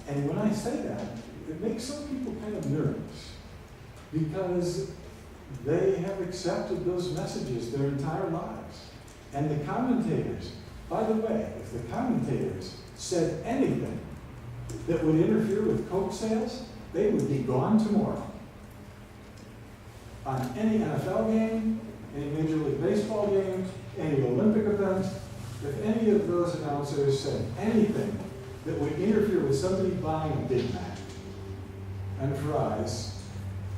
and when I say that, it makes some people kind of nervous, because they have accepted those messages their entire lives. And the commentators, by the way, if the commentators said anything that would interfere with Coke sales, they would be gone tomorrow. On any NFL game, any Major League Baseball game, any Olympic event, if any of those announcers said anything that would interfere with somebody buying a Big Mac and fries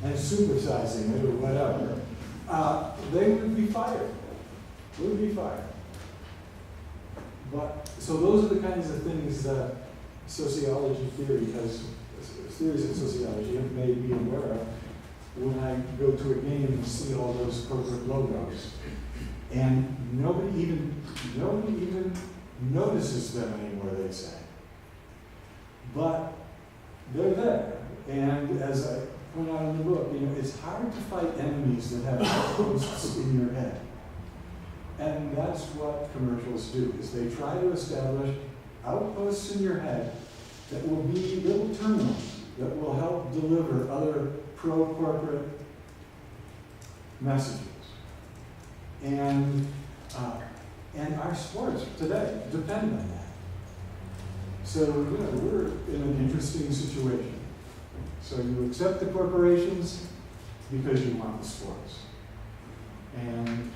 and supersizing it or whatever, they would be fired. They would be fired. But, so those are the kinds of things that sociology theory has, theories of sociology have made me aware of when I go to a game and see all those corporate logos. And nobody even notices them anymore, they say. But they're there. And as I point out in the book, you know, it's hard to fight enemies that have outposts in your head. And that's what commercials do, is they try to establish outposts in your head that will be little terminals that will help deliver other pro-corporate messages. And our sports today depend on that. So, you know, we're in an interesting situation. So you accept the corporations because you want the sports. And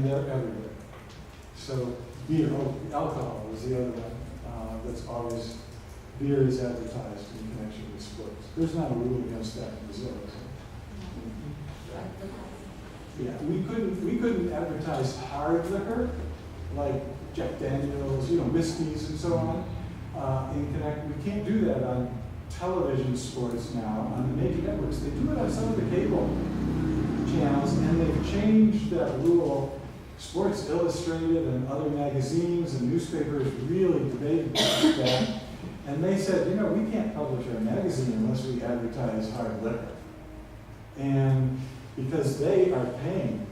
they're everywhere. So beer, alcohol is the other one that's always, beer is advertised in connection with sports. There's not a rule against that in Brazil, is there? Yeah, we couldn't advertise hard liquor, like Jack Daniels, you know, whiskeys and so on. We can't do that on television sports now, on the major networks. They do it on some of the cable channels, and they've changed that rule. Sports Illustrated and other magazines and newspapers really debated that. And they said, you know, we can't publish our magazine unless we advertise hard liquor. And because they're paying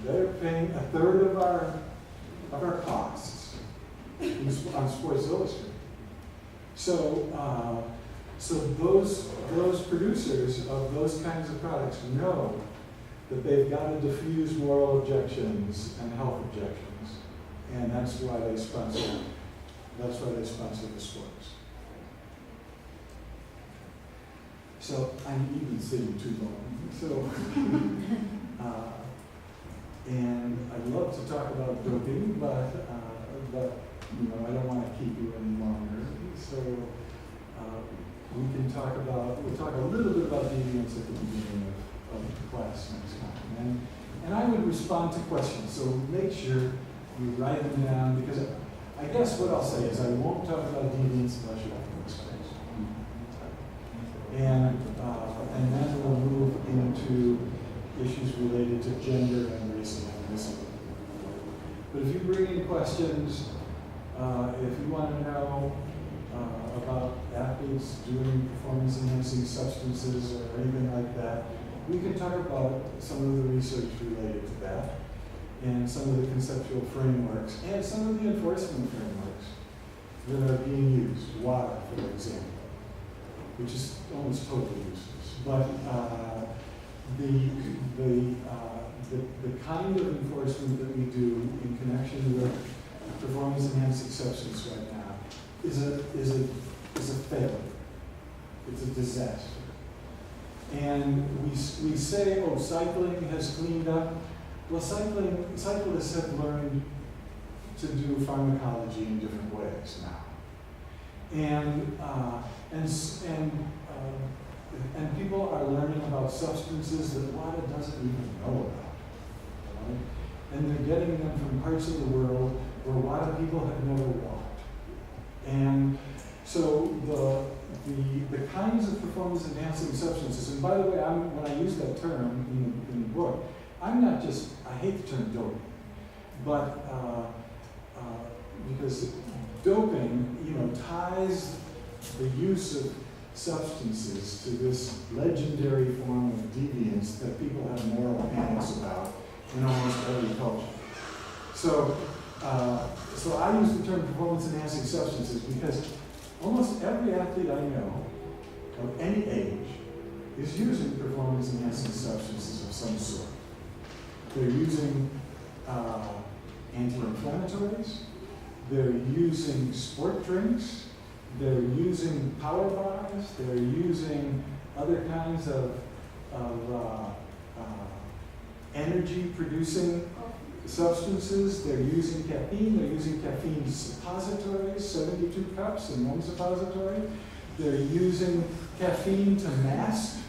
a third of our costs on Sports Illustrated. So those producers of those kinds of products know that they've got to diffuse moral objections and health objections, and that's why they sponsor the sports. So I'm even sitting too long. So, and I'd love to talk about doping, but I don't want to keep you any longer. So we'll talk a little bit about deviance at the beginning of the class next time. And I would respond to questions, so make sure you write them down, because I guess what I'll say is I won't talk about deviance unless you have questions. And then we'll move into issues related to gender and race and ethnicity. But if you bring in questions, if you want to know about athletes doing performance-enhancing substances or anything like that, we can talk about some of the research related to that, and some of the conceptual frameworks, and some of the enforcement frameworks that are being used. Water, for example, which is almost totally useless. But the kind of enforcement that we do in connection with performance-enhancing substance right now is a failure. It's a disaster. And we say, oh, cycling has cleaned up. Well, cyclists have learned to do pharmacology in different ways now. And people are learning about substances that WADA doesn't even know about. Right? And they're getting them from parts of the world where WADA people have never walked. And so the kinds of performance-enhancing substances, and by the way, when I use that term in the book, I hate the term doping, but because doping, ties the use of substances to this legendary form of deviance that people have moral panics about in almost every culture. So I use the term performance-enhancing substances because almost every athlete I know of any age is using performance-enhancing substances of some sort. They're using anti-inflammatories, they're using sport drinks, they're using power bars, they're using other kinds of energy-producing substances, they're using caffeine suppositories, 72 cups in one suppository. They're using caffeine to mask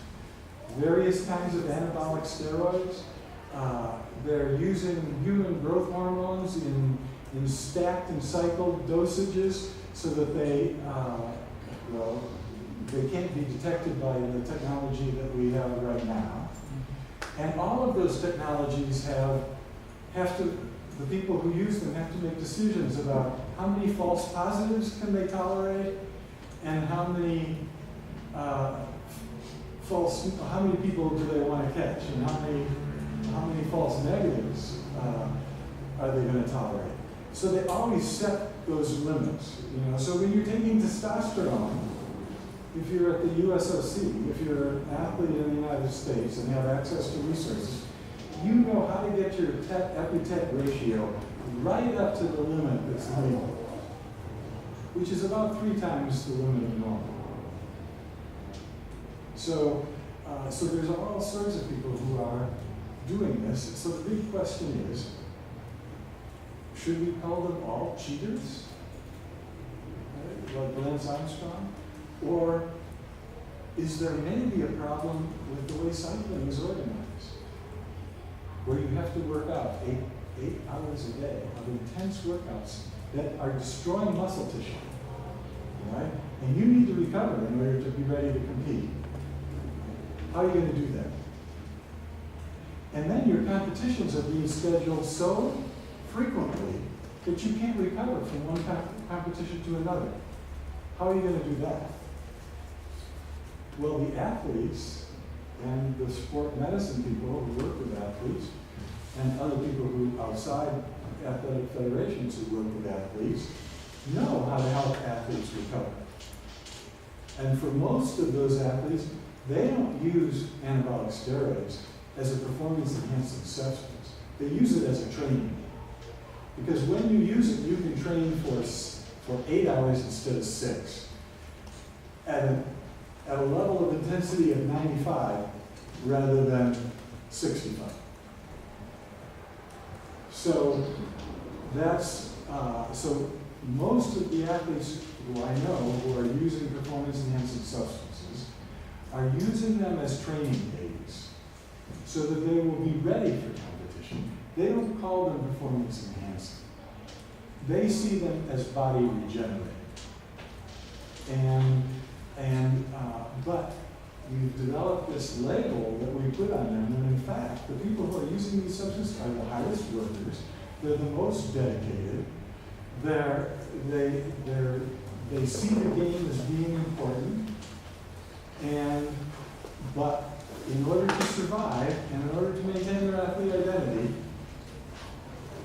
various kinds of anabolic steroids. They're using human growth hormones in stacked and cycled dosages so that they can't be detected by the technology that we have right now. And all of those technologies the people who use them have to make decisions about how many false positives can they tolerate and how many people do they want to catch and how many false negatives are they going to tolerate. So they always set those limits. So when you're taking testosterone, if you're at the USOC, if you're an athlete in the United States and have access to resources, you know how to get your epi-tet ratio right up to the limit that's legal, which is about 3 times the limit of normal. So there's all sorts of people who are doing this. So the big question is, should we call them all cheaters, like Lance Armstrong? Or is there maybe a problem with the way cycling is organized, where you have to work out 8 hours a day of intense workouts that are destroying muscle tissue, right? And you need to recover in order to be ready to compete. How are you going to do that? And then your competitions are being scheduled so frequently that you can't recover from one competition to another. How are you going to do that? Well, the athletes and the sport medicine people who work with athletes and other people who outside athletic federations who work with athletes know how to help athletes recover. And for most of those athletes, they don't use anabolic steroids as a performance-enhancing substance. They use it as a training aid. Because when you use it, you can train for 8 hours instead of 6 at a level of intensity of 95 rather than 65. So that's, so most of the athletes who I know who are using performance-enhancing substances are using them as training aids so that they will be ready for competition. They don't call them performance-enhancing. They see them as body regenerating. But we've developed this label that we put on them, and in fact, the people who are using these substances are the hardest workers, they're the most dedicated, they see the game as being important, but in order to survive and in order to maintain their athlete identity,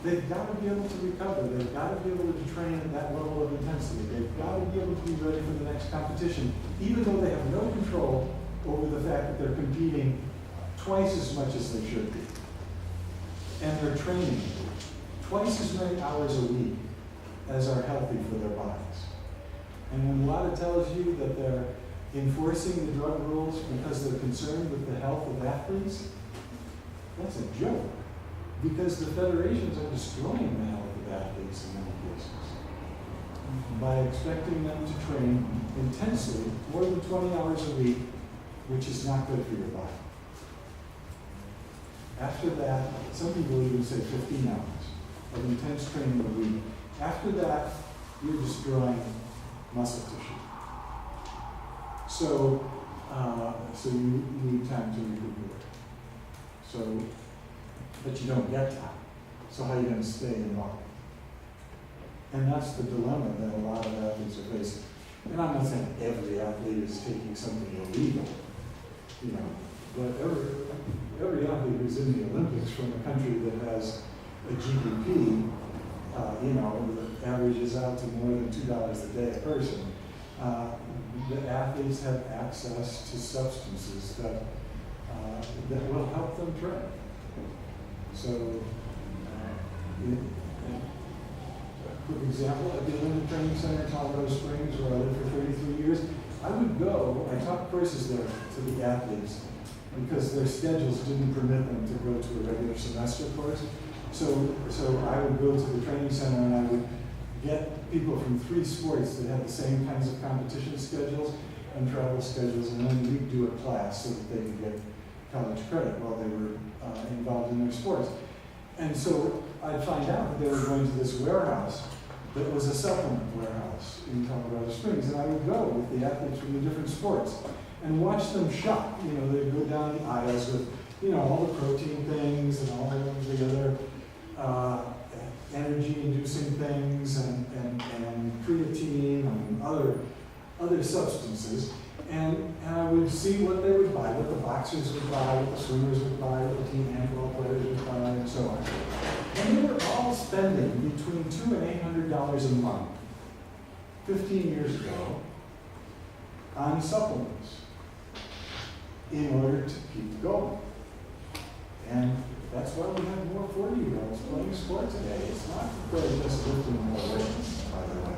they've got to be able to recover. They've got to be able to train at that level of intensity. They've got to be able to be ready for the next competition, even though they have no control over the fact that they're competing twice as much as they should be. And they're training twice as many hours a week as are healthy for their bodies. And when WADA tells you that they're enforcing the drug rules because they're concerned with the health of athletes, that's a joke. Because the federations are destroying the health of athletes in many cases by expecting them to train intensely more than 20 hours a week, which is not good for your body. After that, some people even say 15 hours of intense training a week. After that, you're destroying muscle tissue. So you need time to recuperate. But you don't get time. So how are you going to stay involved? And that's the dilemma that a lot of athletes are facing. And I'm not saying every athlete is taking something illegal, but every athlete who's in the Olympics from a country that has a GDP, that averages out to more than $2 a day a person, the athletes have access to substances that will help them train. So, a quick example, at the Olympic Training Center in Colorado Springs, where I lived for 33 years, I would go, I taught courses there to the athletes because their schedules didn't permit them to go to a regular semester course. So I would go to the training center and I would get people from 3 sports that had the same kinds of competition schedules and travel schedules, and then we'd do a class so that they could get college credit while they were involved in their sports. And so I'd find out that they were going to this warehouse that was a supplement warehouse in Colorado Springs, and I would go with the athletes from the different sports and watch them shop. They'd go down the aisles with, all the protein things and all of the other energy-inducing things and creatine and other substances. And I would see what they would buy, what the boxers would buy, what the swimmers would buy, what the team handball players would buy, and so on. And they were all spending between $200 and $800 a month, 15 years ago, on supplements in order to keep going. And that's why we have more 40-year-olds playing sport today. It's not because they're just lifting more weights, by the way.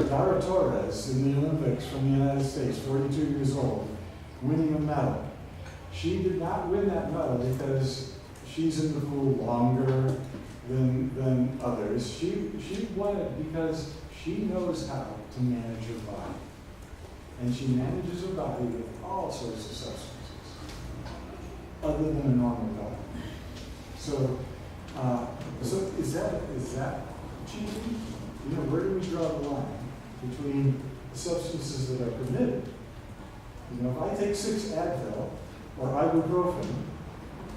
Dara Torres in the Olympics from the United States, 42 years old, winning a medal. She did not win that medal because she's in the pool longer than others. She won it because she knows how to manage her body. And she manages her body with all sorts of substances, other than a normal body. So is that cheating? Where do we draw the line between the substances that are permitted? If I take 6 Advil or ibuprofen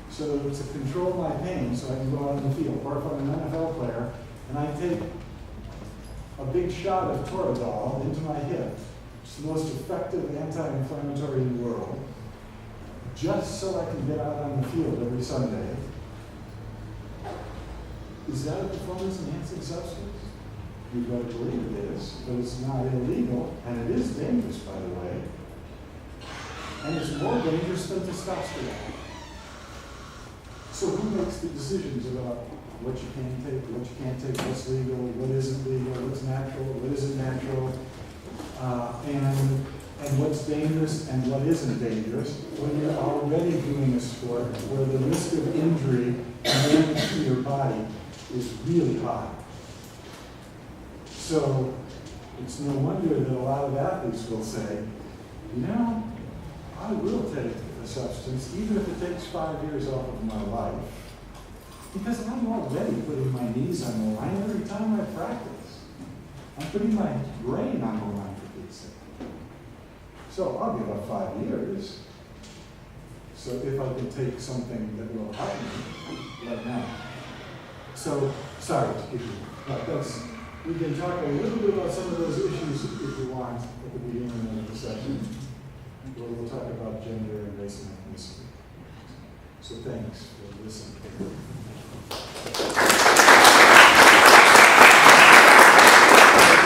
so to control my pain so I can go out in the field, or if I'm an NFL player and I take a big shot of Toradol into my hip, it's the most effective anti-inflammatory in the world, just so I can get out on the field every Sunday, is that a performance-enhancing substance? You've got to believe it is, but it's not illegal, and it is dangerous, by the way. And it's more dangerous than testosterone. So who makes the decisions about what you can take, what you can't take, what's legal, what isn't legal, what's natural, what isn't natural, and what's dangerous and what isn't dangerous when you're already doing a sport where the risk of injury and damage to your body is really high. So it's no wonder that a lot of athletes will say, you know, I will take a substance even if it takes 5 years off of my life, because I'm already putting my knees on the line every time I practice. I'm putting my brain on the line for Pete's sake. So I'll give up 5 years. So if I can take something that will help me right now. So, sorry to give you, but we can talk a little bit about some of those issues if you want at the beginning of the session. We'll talk about gender and race and ethnicity. So thanks for listening.